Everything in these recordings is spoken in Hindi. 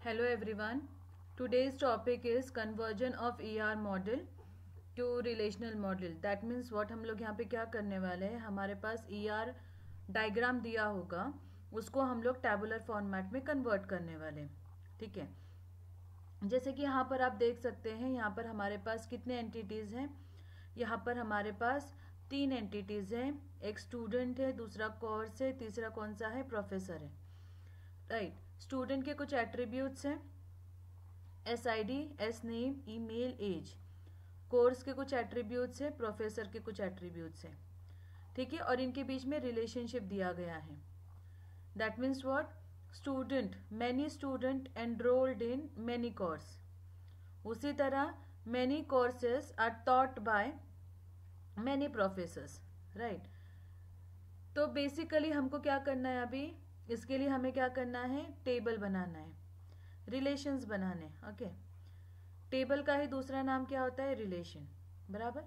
Hello everyone. Today's topic is conversion of ER model to relational model. That means what हम लोग यहाँ पे क्या करने वाले हैं, हमारे पास ER डायग्राम दिया होगा, उसको हम लोग टैबुलर फॉर्मेट में कन्वर्ट करने वाले हैं. ठीक है. जैसे कि यहाँ पर आप देख सकते हैं, यहाँ पर हमारे पास कितने एंटिटीज़ हैं. यहाँ पर हमारे पास 3 एंटिटीज़ हैं. एक स्टूडेंट है, दूसरा कोर्स है, तीसरा कौन सा है, प्रोफेसर है. राइट. स्टूडेंट के कुछ एट्रीब्यूट्स हैं, SID, S name, email, age. Course के कुछ एट्रीब्यूट्स हैं, प्रोफेसर के कुछ एट्रीब्यूट्स हैं. ठीक है. और इनके बीच में रिलेशनशिप दिया गया है. That means what, student, many student enrolled in many course. उसी तरह many courses are taught by many professors. Right. तो बेसिकली हमको क्या करना है अभी, इसके लिए हमें क्या करना है, टेबल बनाना है, रिलेशंस बनाने. ओके. टेबल का ही दूसरा नाम क्या होता है, रिलेशन. बराबर.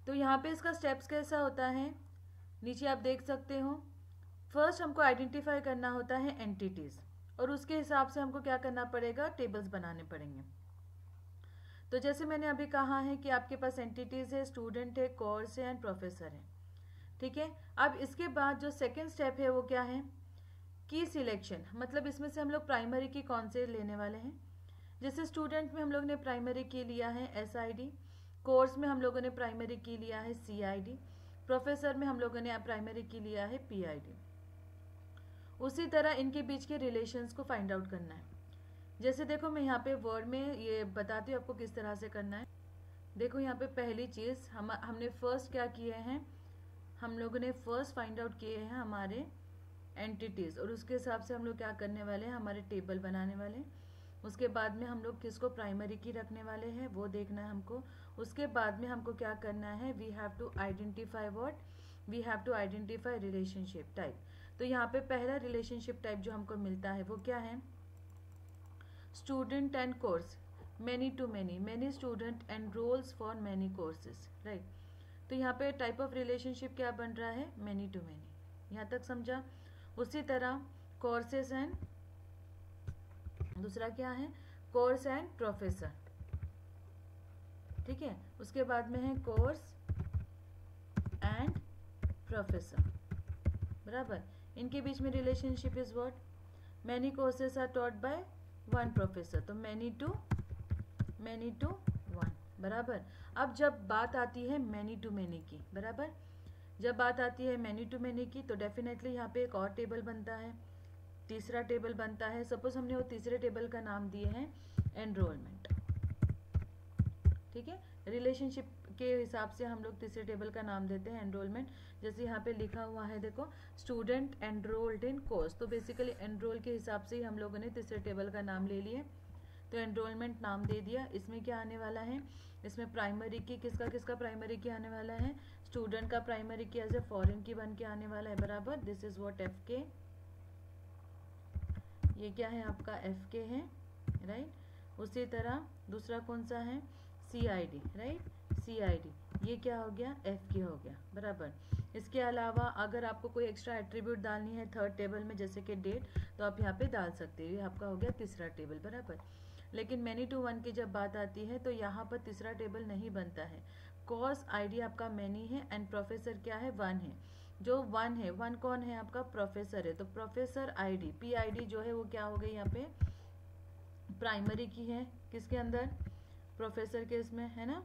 तो यहाँ पे इसका स्टेप्स कैसा होता है, नीचे आप देख सकते हो. फर्स्ट हमको आइडेंटिफाई करना होता है एंटिटीज, और उसके हिसाब से हमको क्या करना पड़ेगा, टेबल्स बनाने पड़ेंगे. तो जैसे मैंने अभी कहा है कि आपके पास एंटिटीज है, स्टूडेंट है, कोर्स है एंड प्रोफेसर है. ठीक है. अब इसके बाद जो सेकेंड स्टेप है वो क्या है, की सिलेक्शन. मतलब इसमें से हम लोग प्राइमरी की कौन से लेने वाले हैं. जैसे स्टूडेंट में हम लोग ने प्राइमरी की लिया है SID, कोर्स में हम लोगों ने प्राइमरी की लिया है CID, प्रोफेसर में हम लोगों ने प्राइमरी की लिया है PID. उसी तरह इनके बीच के रिलेशंस को फाइंड आउट करना है. जैसे देखो मैं यहाँ पे वर्ड में ये बताती हूँ आपको किस तरह से करना है. देखो यहाँ पे पहली चीज़ हमने फर्स्ट क्या किए हैं, हम लोगों ने फर्स्ट फाइंड आउट किए हैं हमारे एंटिटीज़, और उसके हिसाब से हम लोग क्या करने वाले हैं, हमारे टेबल बनाने वाले हैं. उसके बाद में हम लोग किसको प्राइमरी की रखने वाले हैं वो देखना है हमको. उसके बाद में हमको क्या करना है, we have to identify what, we have to identify relationship type. तो यहाँ पे पहला रिलेशनशिप टाइप जो हमको मिलता है वो क्या है, student and course, many to many, many student and rolls for many courses. Right. तो यहाँ पे टाइप ऑफ रिलेशनशिप क्या बन रहा है, मैनी टू मैनी. यहाँ तक समझा. उसी तरह कोर्सेज एंड, दूसरा क्या है, कोर्स एंड प्रोफेसर. ठीक है. उसके बाद में है कोर्स एंड प्रोफेसर. बराबर. इनके बीच में relationship is what, many courses are taught by one professor. तो मैनी टू वन. बराबर. अब जब बात आती है मैनी टू मैनी की, बराबर, जब बात आती है मैनी टू मैनी की, तो डेफिनेटली यहाँ पे एक और टेबल बनता है, तीसरा टेबल बनता है. सपोज हमने वो तीसरे टेबल का नाम दिए हैं एनरोलमेंट. ठीक है. रिलेशनशिप के हिसाब से हम लोग तीसरे टेबल का नाम देते हैं एनरोलमेंट. जैसे यहाँ पे लिखा हुआ है देखो, स्टूडेंट एनरोल्ड इन कोर्स. तो बेसिकली एनरोल के हिसाब से ही हम लोगों ने तीसरे टेबल का नाम ले लिए, तो एनरोलमेंट नाम दे दिया. इसमें क्या आने वाला है, इसमें प्राइमरी की किसका किसका प्राइमरी की आने वाला है, स्टूडेंट का प्राइमरी की एज ए फॉरेन की बन के आने वाला है. बराबर. दिस इज व्हाट FK, ये क्या है आपका FK है. राइट. उसी तरह दूसरा कौन सा है, CID. राइट. CID ये क्या हो गया, FK हो गया. बराबर. इसके अलावा अगर आपको कोई एक्स्ट्रा एट्रीब्यूट डालनी है थर्ड टेबल में, जैसे कि डेट, तो आप यहाँ पे डाल सकते हो. ये आपका हो गया तीसरा टेबल. बराबर. लेकिन मैनी टू वन की जब बात आती है तो यहाँ पर तीसरा टेबल नहीं बनता है. कॉस ID आपका मैनी है एंड प्रोफेसर क्या है, वन है. जो वन है, वन कौन है आपका, प्रोफेसर है. तो प्रोफेसर ID, PID जो है वो क्या हो गई यहाँ पे, प्राइमरी की है. किसके अंदर, प्रोफेसर के इसमें है ना,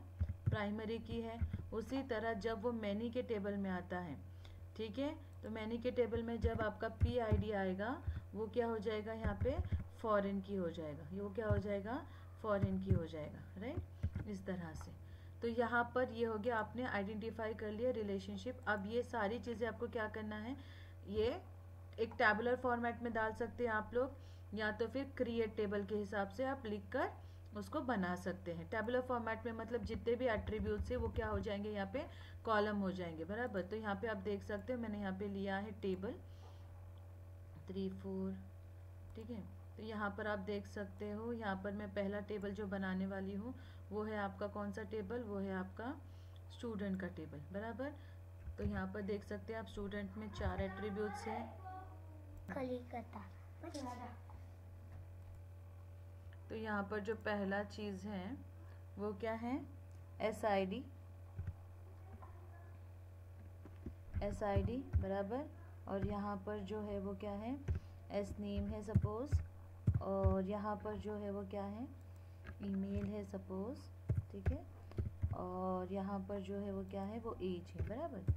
प्राइमरी की है. उसी तरह जब वो मैनी के टेबल में आता है, ठीक है, तो मैनी के टेबल में जब आपका PID आएगा वो क्या हो जाएगा, यहाँ पे फॉरेन की हो जाएगा. ये वो क्या हो जाएगा, फॉरेन की हो जाएगा. राइट. इस तरह से. तो यहाँ पर ये हो गया, आपने आइडेंटिफाई कर लिया रिलेशनशिप. अब ये सारी चीज़ें आपको क्या करना है, ये एक टैबुलर फॉर्मेट में डाल सकते हैं आप लोग, या तो फिर क्रिएट टेबल के हिसाब से आप लिख कर उसको बना सकते हैं. टैबुलर फॉर्मेट में मतलब जितने भी एट्रीब्यूट्स है वो क्या हो जाएंगे, यहाँ पे कॉलम हो जाएंगे. बराबर. तो यहाँ पे आप देख सकते हो मैंने यहाँ पे लिया है टेबल 3 4. ठीक है. तो यहाँ पर आप देख सकते हो, यहाँ पर मैं पहला टेबल जो बनाने वाली हूँ वो है आपका कौन सा टेबल, वो है आपका स्टूडेंट का टेबल. बराबर. तो यहाँ पर देख सकते हैं आप, स्टूडेंट में 4 एट्रीब्यूट्स हैं. तो यहाँ पर जो पहला चीज़ है वो क्या है, SID बराबर, और यहाँ पर जो है वो क्या है, SNAME है सपोज, और यहाँ पर जो है वो क्या है, ईमेल है सपोज, ठीक है, और यहाँ पर जो है वो क्या है, वो एज है बराबर।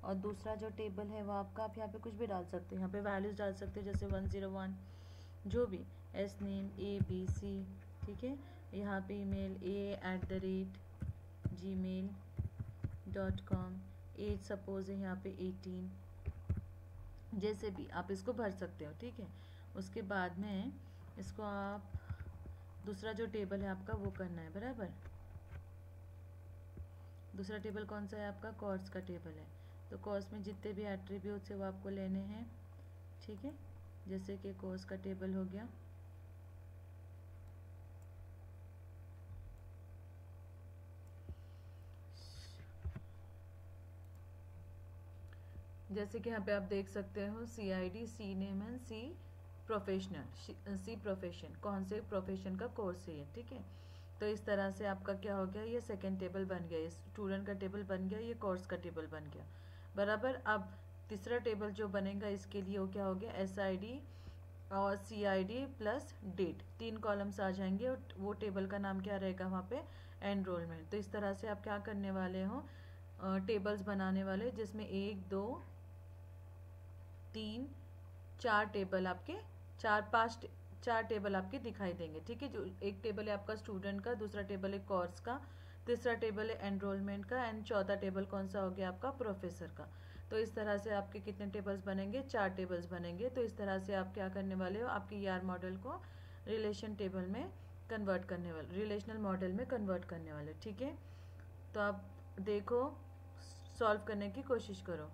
और दूसरा जो टेबल है वो आपका, आप यहाँ पे कुछ भी डाल सकते हैं, यहाँ पे वैल्यूज डाल सकते हैं जैसे 101 जो भी, SNAME ABC, ठीक है। यहाँ पे ईमेल a@gmail.com, एज सपोज है यहाँ पे 18, जैसे भी आप इसको भर सकते हो, ठीक है। उसके बाद में इसको आप दूसरा जो टेबल है आपका वो करना है बराबर। दूसरा टेबल कौन सा है आपका, कोर्स का टेबल है। तो कोर्स में जितने भी एट्रीब्यूट्स है वो आपको लेने हैं, ठीक है। जैसे कि कोर्स का टेबल हो गया, जैसे कि यहाँ पे आप देख सकते हो CID, CNAME and C profession, कौन से प्रोफेशन का कोर्स है ये, ठीक है। तो इस तरह से आपका क्या हो गया, ये सेकंड टेबल बन गया, ये स्टूडेंट का टेबल बन गया, ये कोर्स का टेबल बन गया बराबर। अब तीसरा टेबल जो बनेगा इसके लिए वो क्या हो गया, SID और CID प्लस डेट, 3 कॉलम्स आ जाएंगे, और वो टेबल का नाम क्या रहेगा वहाँ पे, एनरोलमेंट। तो इस तरह से आप क्या करने वाले हो, टेबल्स बनाने वाले, जिसमें 1 2 3 4 टेबल आपके, 4 टेबल आपके दिखाई देंगे, ठीक है। जो एक टेबल है आपका स्टूडेंट का, दूसरा टेबल है कोर्स का, तीसरा टेबल है एनरोलमेंट का, एंड चौथा टेबल कौन सा हो गया आपका, प्रोफेसर का। तो इस तरह से आपके कितने टेबल्स बनेंगे, 4 टेबल्स बनेंगे। तो इस तरह से आप क्या करने वाले हो, आपके ER मॉडल को रिलेशन टेबल में कन्वर्ट करने वाले, रिलेशनल मॉडल में कन्वर्ट करने वाले, ठीक है। तो आप देखो, सॉल्व करने की कोशिश करो।